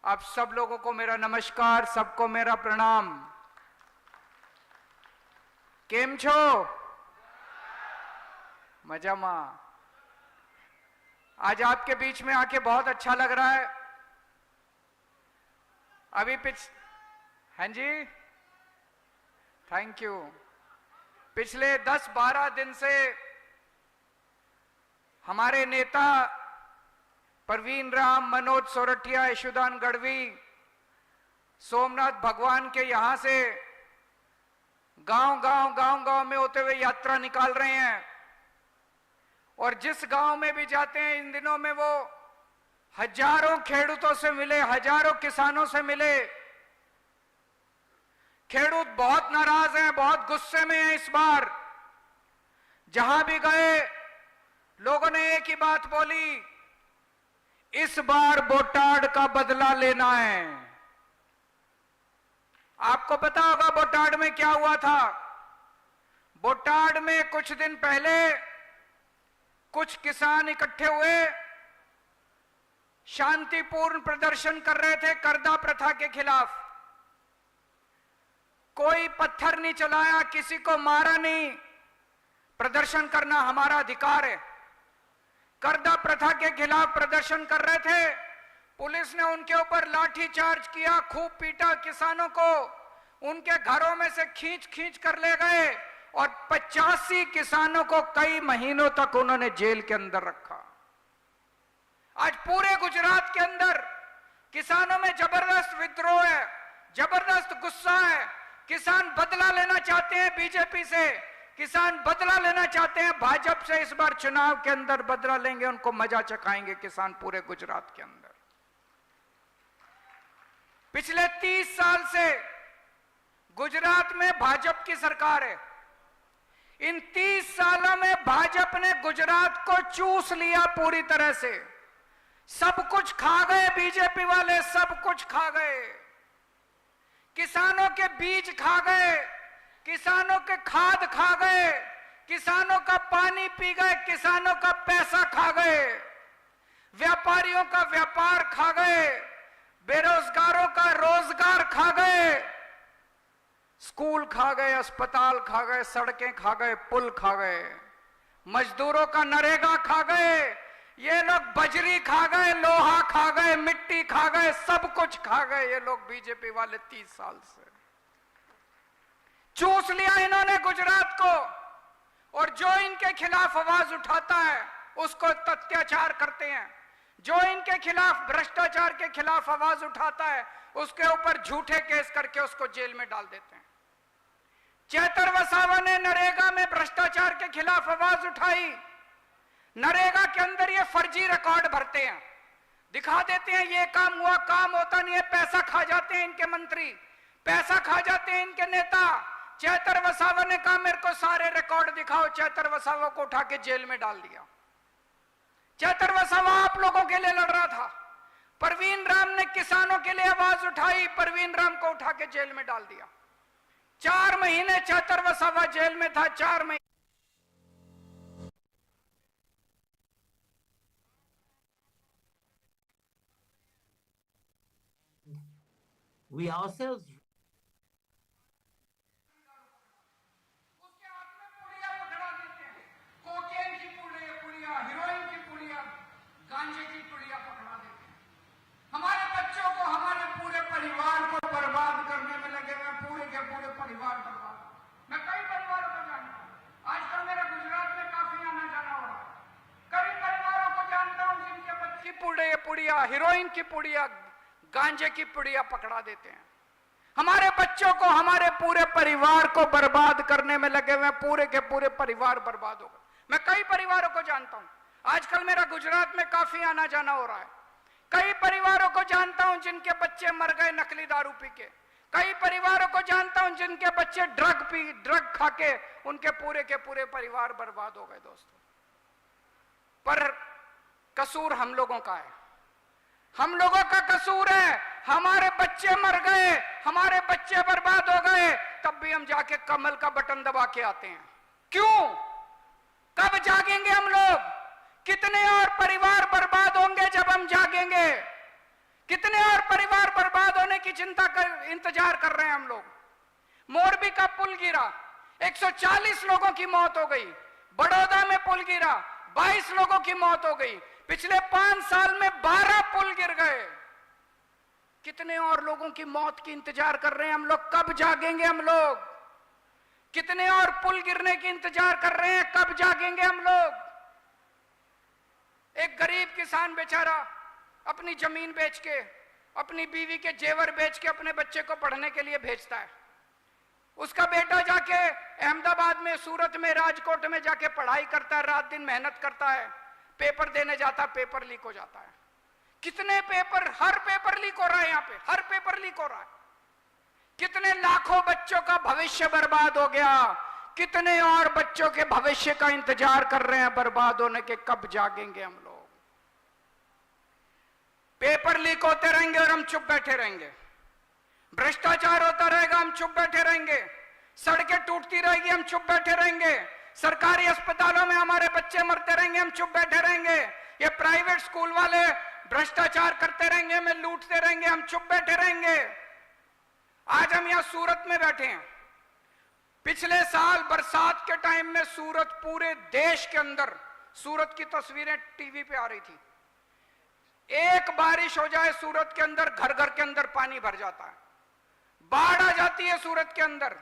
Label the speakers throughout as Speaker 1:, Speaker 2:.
Speaker 1: आप सब लोगों को मेरा नमस्कार, सबको मेरा प्रणाम। केम छो? मजामा। आज आपके बीच में आके बहुत अच्छा लग रहा है। अभी हाँ जी, थैंक यू। पिछले 10-12 दिन से हमारे नेता परवीन राम, मनोज सोरठिया, यशोदान गढ़वी सोमनाथ भगवान के यहां से गांव में होते हुए यात्रा निकाल रहे हैं और जिस गांव में भी जाते हैं इन दिनों में वो हजारों खेडूतों से मिले, हजारों किसानों से मिले। खेडूत बहुत नाराज हैं, बहुत गुस्से में हैं। इस बार जहां भी गए लोगों ने एक ही बात बोली, इस बार बोटाड का बदला लेना है। आपको पता होगा बोटाड में क्या हुआ था। बोटाड में कुछ दिन पहले कुछ किसान इकट्ठे हुए, शांतिपूर्ण प्रदर्शन कर रहे थे करदा प्रथा के खिलाफ। कोई पत्थर नहीं चलाया, किसी को मारा नहीं। प्रदर्शन करना हमारा अधिकार है। करदा प्रथा के खिलाफ प्रदर्शन कर रहे थे, पुलिस ने उनके ऊपर लाठी चार्ज किया, खूब पीटा किसानों को, उनके घरों में से खींच खींच कर ले गए और 85 किसानों को कई महीनों तक उन्होंने जेल के अंदर रखा। आज पूरे गुजरात के अंदर किसानों में जबरदस्त विद्रोह है, जबरदस्त गुस्सा है। किसान बदला लेना चाहते हैं बीजेपी से, किसान बदला लेना चाहते हैं भाजपा से। इस बार चुनाव के अंदर बदला लेंगे, उनको मजा चखाएंगे किसान पूरे गुजरात के अंदर। पिछले 30 साल से गुजरात में भाजपा की सरकार है। इन 30 सालों में भाजपा ने गुजरात को चूस लिया पूरी तरह से। सब कुछ खा गए बीजेपी वाले, सब कुछ खा गए। किसानों के बीज खा गए, किसानों के खाद खा गए, किसानों का पानी पी गए, किसानों का पैसा खा गए, व्यापारियों का व्यापार खा गए, बेरोजगारों का रोजगार खा गए, स्कूल खा गए, अस्पताल खा गए, सड़कें खा गए, पुल खा गए, मजदूरों का नरेगा खा गए। ये लोग बजरी खा गए, लोहा खा गए, मिट्टी खा गए, सब कुछ खा गए ये लोग बीजेपी वाले 30 साल से। चूस लिया इन्होंने गुजरात को, और जो इनके खिलाफ आवाज उठाता है उसको अत्याचार करते हैं। जो इनके खिलाफ भ्रष्टाचार के खिलाफ आवाज उठाता है उसके ऊपर झूठे केस करके उसको जेल में डाल देते हैं। चेतर वसावा ने नरेगा में भ्रष्टाचार के खिलाफ आवाज उठाई। नरेगा के अंदर ये फर्जी रिकॉर्ड भरते हैं, दिखा देते हैं ये काम हुआ, काम होता नहीं है, पैसा खा जाते हैं इनके मंत्री, पैसा खा जाते हैं इनके नेता। चेतर वसावा ने कहा मेरे को सारे रिकॉर्ड दिखाओ, चेतर वसावा को उठा के जेल में डाल दिया। चेतर वसावा आप लोगों के लिए लड़ रहा था। परवीन राम ने किसानों के लिए आवाज उठाई, परवीन राम को उठा के जेल में डाल दिया। 4 महीने चेतर वसावा जेल में था, 4 महीने।
Speaker 2: We ourselves
Speaker 1: उसके हाथ में पुड़िया पकड़ा देते हैं, कोकेन की पुड़िया, हीरोइन की पुड़िया, गांजे की पुड़िया पकड़ा देते हैं। हमारे बच्चों को, हमारे पूरे परिवार को बर्बाद करने में लगे हुए, पूरे के पूरे परिवार बर्बाद। मैं कई परिवारों को जानता हूँ, आजकल मेरा गुजरात में काफी आना जाना हो रहा है। कई परिवारों को जानता हूँ जिनके बच्चे पुड़िया, हीरोइन की पुड़िया, गांजे की पुड़िया पकड़ा देते हैं। हमारे बच्चों को, हमारे पूरे परिवार को बर्बाद करने में लगे हुए, पूरे के पूरे परिवार बर्बाद हो गए। मैं कई परिवारों को जानता हूं, आजकल मेरा गुजरात में काफी आना जाना हो रहा है। कई परिवारों को जानता हूं जिनके बच्चे मर गए नकली दारू पी के। कई परिवारों को जानता हूं जिनके बच्चे ड्रग खा के उनके पूरे के पूरे परिवार बर्बाद हो गए। दोस्तों, पर कसूर हम लोगों का है, हम लोगों का कसूर है। हमारे बच्चे मर गए, हमारे बच्चे बर्बाद हो गए, तब भी हम जाके कमल का बटन दबा के आते हैं। क्यों? कब जागेंगे हम लोग? कितने और परिवार बर्बाद होंगे जब हम जागेंगे? कितने और परिवार की इंतजार कर रहे हैं हम लोग। मोरबी का पुल गिरा, 140 लोगों की मौत हो गई। बड़ौदा में पुल गिरा, 22 लोगों की मौत हो गई। पिछले 5 साल में 12 पुल गिर गए। कितने और लोगों की मौत की इंतजार कर रहे हैं हम लोग, कब जागेंगे हम लोग? कितने और पुल गिरने की इंतजार कर रहे हैं, कब जागेंगे हम लोग? एक गरीब किसान बेचारा अपनी जमीन बेच के, अपनी बीवी के जेवर बेच के अपने बच्चे को पढ़ने के लिए भेजता है। उसका बेटा जाके अहमदाबाद में, सूरत में, राजकोट में जाके पढ़ाई करता है, रात दिन मेहनत करता है, पेपर देने जाता, पेपर लीक हो जाता है। कितने पेपर, हर पेपर लीक हो रहा है, यहां पे हर पेपर लीक हो रहा है। कितने लाखों बच्चों का भविष्य बर्बाद हो गया। कितने और बच्चों के भविष्य का इंतजार कर रहे हैं बर्बाद होने के, कब जागेंगे हम लोग? पेपर लीक होते रहेंगे और हम चुप बैठे रहेंगे। भ्रष्टाचार होता रहेगा, हम चुप बैठे रहेंगे। सड़कें टूटती रहेगी, हम चुप बैठे रहेंगे। सरकारी अस्पतालों में हमारे बच्चे मरते रहेंगे, हम चुप बैठे रहेंगे। ये प्राइवेट स्कूल वाले भ्रष्टाचार करते रहेंगे, हमें लूटते रहेंगे, हम चुप बैठे रहेंगे। आज हम यहां सूरत में बैठे हैं। पिछले साल बरसात के टाइम में सूरत, पूरे देश के अंदर सूरत की तस्वीरें टीवी पे आ रही थी। एक बारिश हो जाए सूरत के अंदर, घर घर के अंदर पानी भर जाता है, बाढ़ आ जाती है सूरत के अंदर।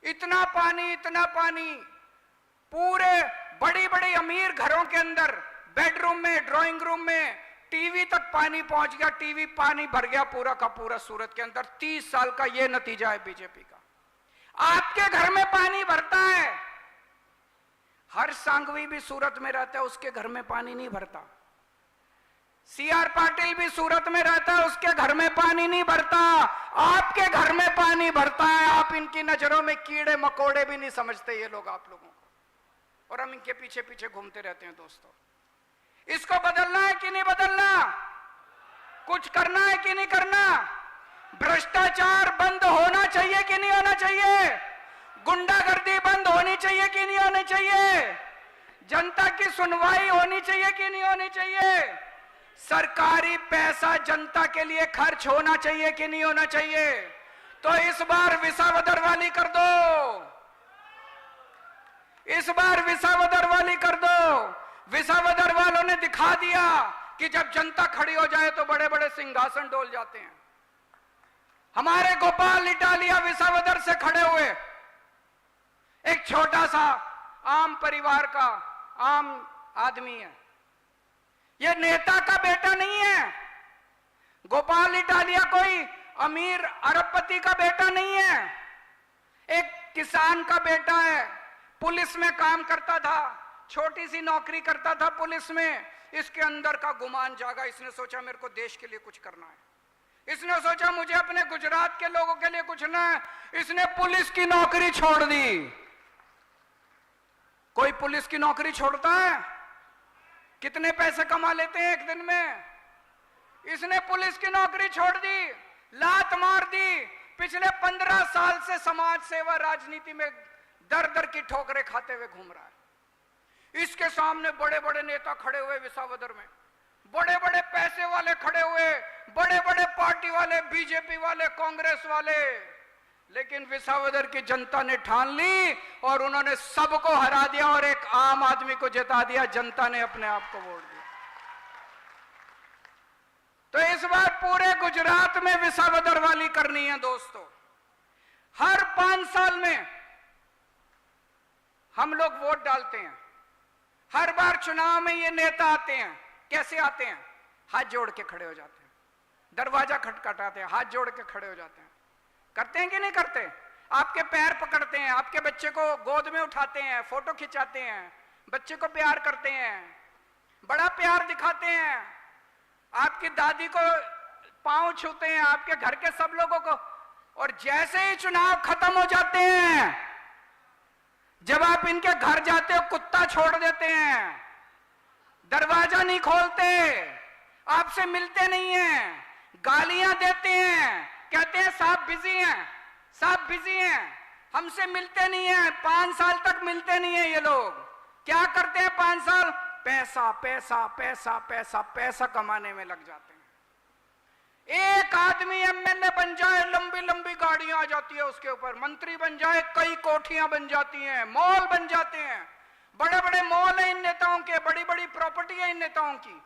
Speaker 1: इतना पानी, इतना पानी, पूरे बड़ी बड़ी अमीर घरों के अंदर बेडरूम में, ड्राइंग रूम में, टीवी तक पानी पहुंच गया। टीवी पानी भर गया पूरा का पूरा सूरत के अंदर। 30 साल का यह नतीजा है बीजेपी का। आपके घर में पानी भरता है, हर सांगवी भी सूरत में रहता है, उसके घर में पानी नहीं भरता। सीआर पाटिल भी सूरत में रहता है, उसके घर में पानी नहीं भरता। आपके घर में पानी भरता है। आप इनकी नजरों में कीड़े मकोड़े भी नहीं समझते ये लोग आप लोगों को, और हम इनके पीछे पीछे घूमते रहते हैं। दोस्तों, इसको बदलना है कि नहीं बदलना? कुछ करना है कि नहीं करना? भ्रष्टाचार बंद होना चाहिए कि नहीं होना चाहिए? गुंडागर्दी बंद होनी चाहिए कि नहीं होनी चाहिए? जनता की सुनवाई होनी चाहिए कि नहीं होनी चाहिए? सरकारी पैसा जनता के लिए खर्च होना चाहिए कि नहीं होना चाहिए? तो इस बार विसावदर वाली कर दो, इस बार विसावदर वाली कर दो। विसावदर वालों ने दिखा दिया कि जब जनता खड़ी हो जाए तो बड़े बड़े सिंहासन डोल जाते हैं। हमारे गोपाल इटालिया विसावदर से खड़े हुए, एक छोटा सा आम परिवार का आम आदमी है। यह नेता का बेटा नहीं है। गोपाल इटालिया कोई अमीर अरबपति का बेटा नहीं है, एक किसान का बेटा है। पुलिस में काम करता था, छोटी सी नौकरी करता था पुलिस में। इसके अंदर का गुमान जागा, इसने सोचा मेरे को देश के लिए कुछ करना है। इसने सोचा मुझे अपने गुजरात के लोगों के लिए कुछ ना है। इसने पुलिस की नौकरी छोड़ दी। कोई पुलिस की नौकरी छोड़ता है? कितने पैसे कमा लेते हैं एक दिन में? इसने पुलिस की नौकरी छोड़ दी, लात मार दी। पिछले 15 साल से समाज सेवा राजनीति में दर दर की ठोकरें खाते हुए घूम रहा है। इसके सामने बड़े बड़े नेता खड़े हुए विसावदर में, बड़े बड़े पैसे वाले खड़े हुए, बड़े बड़े पार्टी वाले, बीजेपी वाले, कांग्रेस वाले। लेकिन विसावदर की जनता ने ठान ली और उन्होंने सबको हरा दिया और एक आम आदमी को जिता दिया। जनता ने अपने आप को वोट दिया। तो इस बार पूरे गुजरात में विसावदर वाली करनी है दोस्तों। हर 5 साल में हम लोग वोट डालते हैं। हर बार चुनाव में ये नेता आते हैं। कैसे आते हैं? हाथ जोड़ के खड़े हो जाते हैं, दरवाजा खटखटाते हैं, हाथ जोड़ के खड़े हो जाते हैं। करते हैं कि नहीं करते? आपके पैर पकड़ते हैं, आपके बच्चे को गोद में उठाते हैं, फोटो खिंचाते हैं, बच्चे को प्यार करते हैं, बड़ा प्यार दिखाते हैं, आपकी दादी को पांव छूते हैं, आपके घर के सब लोगों को। और जैसे ही चुनाव खत्म हो जाते हैं, जब आप इनके घर जाते हो, कुत्ता छोड़ देते हैं, दरवाजा नहीं खोलते, आपसे मिलते नहीं हैं, गालियां देते हैं, कहते हैं साहब बिजी हैं, साहब बिजी हैं, हमसे मिलते नहीं हैं। 5 साल तक मिलते नहीं हैं ये लोग। क्या करते हैं 5 साल? पैसा पैसा पैसा पैसा पैसा कमाने में लग जाते हैं। एक आदमी एमएलए एमएलए बन जाए लंबी लंबी गाड़ियां आ जाती है उसके ऊपर, मंत्री बन जाए कई कोठियां बन जाती हैं, मॉल बन जाते हैं, बड़े बड़े मॉल हैं इन नेताओं के, बड़ी बड़ी प्रॉपर्टी है इन नेताओं की।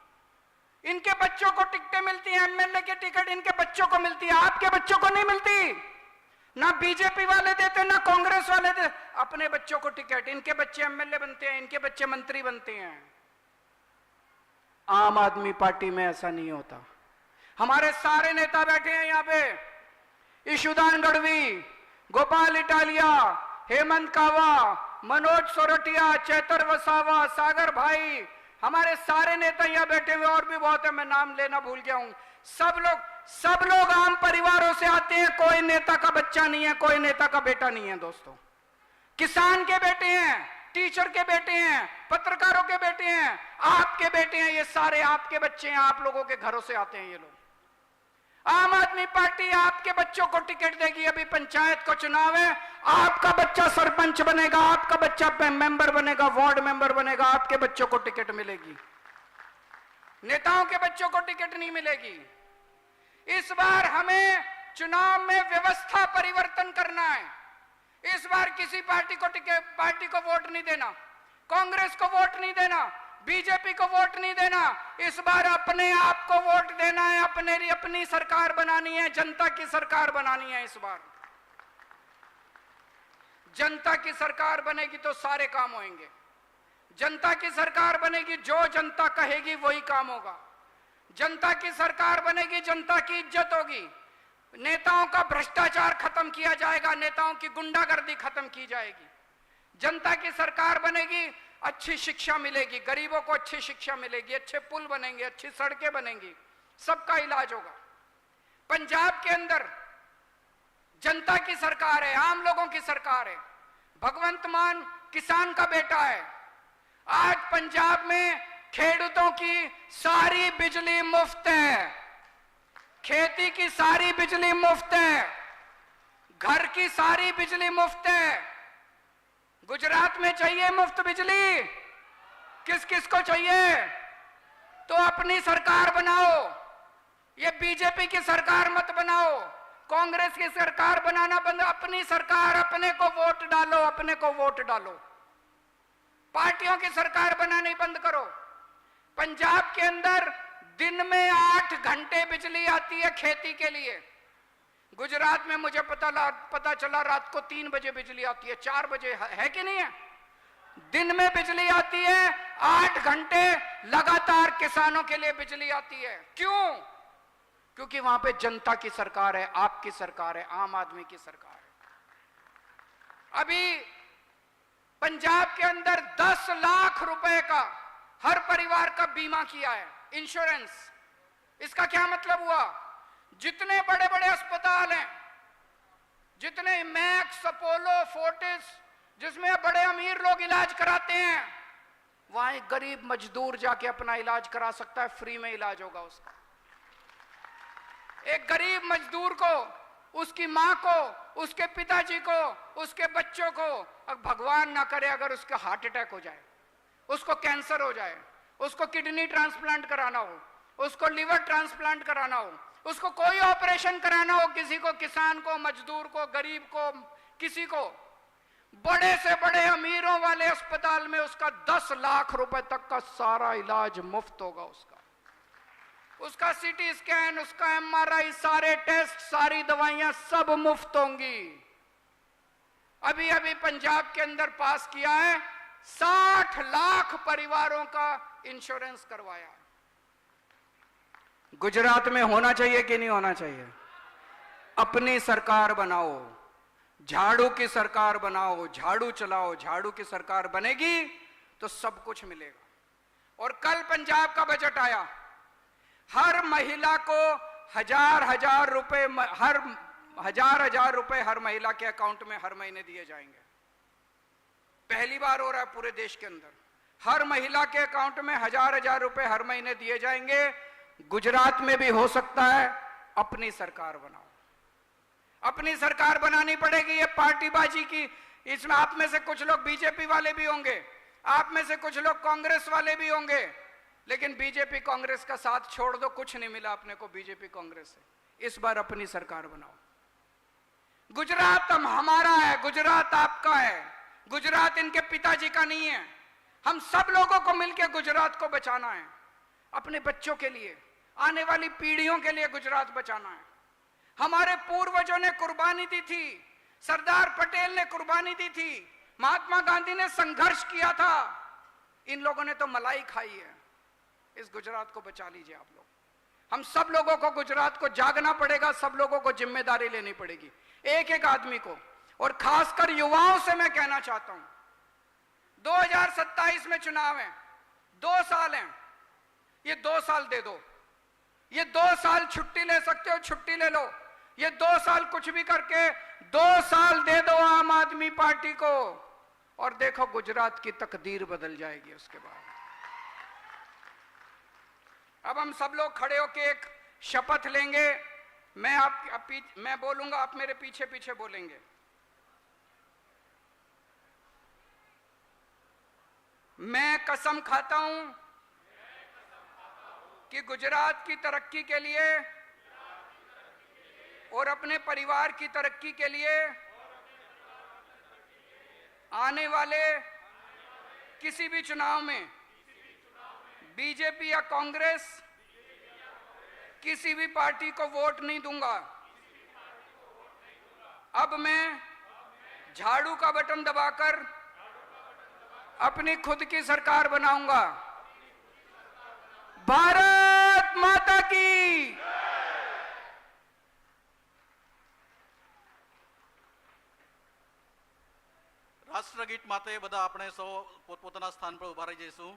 Speaker 1: इनके बच्चों को टिकटें मिलती हैं, एमएलए की टिकट इनके बच्चों को मिलती है, आपके बच्चों को नहीं मिलती। ना बीजेपी वाले देते ना कांग्रेस वाले देते अपने बच्चों को टिकट, इनके बच्चे एमएलए बनते हैं, इनके बच्चे मंत्री बनते हैं। आम आदमी पार्टी में ऐसा नहीं होता। हमारे सारे नेता बैठे हैं यहाँ पे, ईशुदान गढ़वी, गोपाल इटालिया, हेमंत कावा, मनोज सोरठिया, चैतर वसावा, सागर भाई, हमारे सारे नेता यहाँ बैठे हुए, और भी बहुत है, मैं नाम लेना भूल गया हूं। सब लोग आम परिवारों से आते हैं, कोई नेता का बच्चा नहीं है, कोई नेता का बेटा नहीं है दोस्तों। किसान के बेटे हैं, टीचर के बेटे हैं, पत्रकारों के बेटे हैं, आपके बेटे हैं, ये सारे आपके बच्चे हैं, आप लोगों के घरों से आते हैं ये लोग। आम आदमी पार्टी आपके बच्चों को टिकट देगी। अभी पंचायत का चुनाव है, आपका बच्चा सरपंच बनेगा, आपका बच्चा मेंबर बनेगा, वार्ड मेंबर बनेगा, आपके बच्चों को टिकट मिलेगी, नेताओं के बच्चों को टिकट नहीं मिलेगी। इस बार हमें चुनाव में व्यवस्था परिवर्तन करना है। इस बार किसी पार्टी को वोट नहीं देना, कांग्रेस को वोट नहीं देना, बीजेपी को वोट नहीं देना। इस बार अपने आप को वोट देना है, अपनी सरकार बनानी है, जनता की सरकार बनानी है। इस बार जनता की सरकार बनेगी तो सारे काम होंगे। जनता की सरकार बनेगी, जो जनता कहेगी वही काम होगा। जनता की सरकार बनेगी, जनता की इज्जत होगी, नेताओं का भ्रष्टाचार खत्म किया जाएगा, नेताओं की गुंडागर्दी खत्म की जाएगी। जनता की सरकार बनेगी, अच्छी शिक्षा मिलेगी, गरीबों को अच्छी शिक्षा मिलेगी, अच्छे पुल बनेंगे, अच्छी सड़कें बनेंगी, सबका इलाज होगा। पंजाब के अंदर जनता की सरकार है, आम लोगों की सरकार है। भगवंत मान किसान का बेटा है। आज पंजाब में खेडूतों की सारी बिजली मुफ्त है, खेती की सारी बिजली मुफ्त है, घर की सारी बिजली मुफ्त है। गुजरात में चाहिए मुफ्त बिजली, किस किस को चाहिए? तो अपनी सरकार बनाओ, ये बीजेपी की सरकार मत बनाओ, कांग्रेस की सरकार बनाना बंद, अपनी सरकार, अपने को वोट डालो, अपने को वोट डालो। पार्टियों की सरकार बनानी बंद करो। पंजाब के अंदर दिन में 8 घंटे बिजली आती है खेती के लिए। गुजरात में मुझे पता चला रात को 3 बजे बिजली आती है, 4 बजे, है कि नहीं है? दिन में बिजली आती है, 8 घंटे लगातार किसानों के लिए बिजली आती है। क्यों? क्योंकि वहां पे जनता की सरकार है, आपकी सरकार है, आम आदमी की सरकार है। अभी पंजाब के अंदर 10 लाख रुपए का हर परिवार का बीमा किया है, इंश्योरेंस। इसका क्या मतलब हुआ? जितने बड़े बड़े अस्पताल हैं, जितने मैक्स, अपोलो, फोर्टिस, जिसमें बड़े अमीर लोग इलाज कराते हैं, वहां एक गरीब मजदूर जाके अपना इलाज करा सकता है, फ्री में इलाज होगा उसका। एक गरीब मजदूर को, उसकी मां को, उसके पिताजी को, उसके बच्चों को, अब भगवान ना करे अगर उसका हार्ट अटैक हो जाए, उसको कैंसर हो जाए, उसको किडनी ट्रांसप्लांट कराना हो, उसको लिवर ट्रांसप्लांट कराना हो, उसको कोई ऑपरेशन कराना हो, किसी को, किसान को, मजदूर को, गरीब को, किसी को, बड़े से बड़े अमीरों वाले अस्पताल में उसका 10 लाख रुपए तक का सारा इलाज मुफ्त होगा। उसका सीटी स्कैन, उसका MRI, सारे टेस्ट, सारी दवाइयां सब मुफ्त होंगी। अभी अभी पंजाब के अंदर पास किया है, 60 लाख परिवारों का इंश्योरेंस करवाया। गुजरात में होना चाहिए कि नहीं होना चाहिए? अपनी सरकार बनाओ, झाड़ू की सरकार बनाओ, झाड़ू चलाओ, झाड़ू की सरकार बनेगी तो सब कुछ मिलेगा। और कल पंजाब का बजट आया, हर महिला को 1000 रुपए, हर 1000 रुपए हर महिला के अकाउंट में हर महीने दिए जाएंगे। पहली बार हो रहा है पूरे देश के अंदर, हर महिला के अकाउंट में 1000 रुपए हर महीने दिए जाएंगे। गुजरात में भी हो सकता है। अपनी सरकार बनाओ, अपनी सरकार बनानी पड़ेगी। ये पार्टीबाजी की, इसमें आप में से कुछ लोग बीजेपी वाले भी होंगे, आप में से कुछ लोग कांग्रेस वाले भी होंगे, लेकिन बीजेपी कांग्रेस का साथ छोड़ दो, कुछ नहीं मिला अपने को बीजेपी कांग्रेस से। इस बार अपनी सरकार बनाओ। गुजरात हमारा है, गुजरात आपका है, गुजरात इनके पिताजी का नहीं है। हम सब लोगों को मिलकर गुजरात को बचाना है, अपने बच्चों के लिए, आने वाली पीढ़ियों के लिए गुजरात बचाना है। हमारे पूर्वजों ने कुर्बानी दी थी, सरदार पटेल ने कुर्बानी दी थी, महात्मा गांधी ने संघर्ष किया था, इन लोगों ने तो मलाई खाई है। इस गुजरात को बचा लीजिए आप लोग। हम सब लोगों को गुजरात को जागना पड़ेगा, सब लोगों को जिम्मेदारी लेनी पड़ेगी, एक एक आदमी को। और खासकर युवाओं से मैं कहना चाहता हूं, 2027 में चुनाव है, 2 साल हैं, ये 2 साल दे दो। ये 2 साल छुट्टी ले सकते हो, छुट्टी ले लो। ये 2 साल कुछ भी करके 2 साल दे दो आम आदमी पार्टी को, और देखो गुजरात की तकदीर बदल जाएगी उसके बाद। अब हम सब लोग खड़े होकर एक शपथ लेंगे। मैं बोलूंगा, आप मेरे पीछे पीछे बोलेंगे। मैं कसम खाता हूं कि गुजरात की तरक्की के लिए और अपने परिवार की तरक्की के लिए आने वाले किसी भी चुनाव में बीजेपी या कांग्रेस किसी भी पार्टी को वोट नहीं दूंगा। अब मैं झाड़ू का बटन दबाकर अपनी खुद की सरकार बनाऊंगा। भारत माता की।
Speaker 3: રાષ્ટ્રગીત માટે બધા આપણે સૌ પોતપોતાના સ્થાન પર ઉભા રહી જઈશું।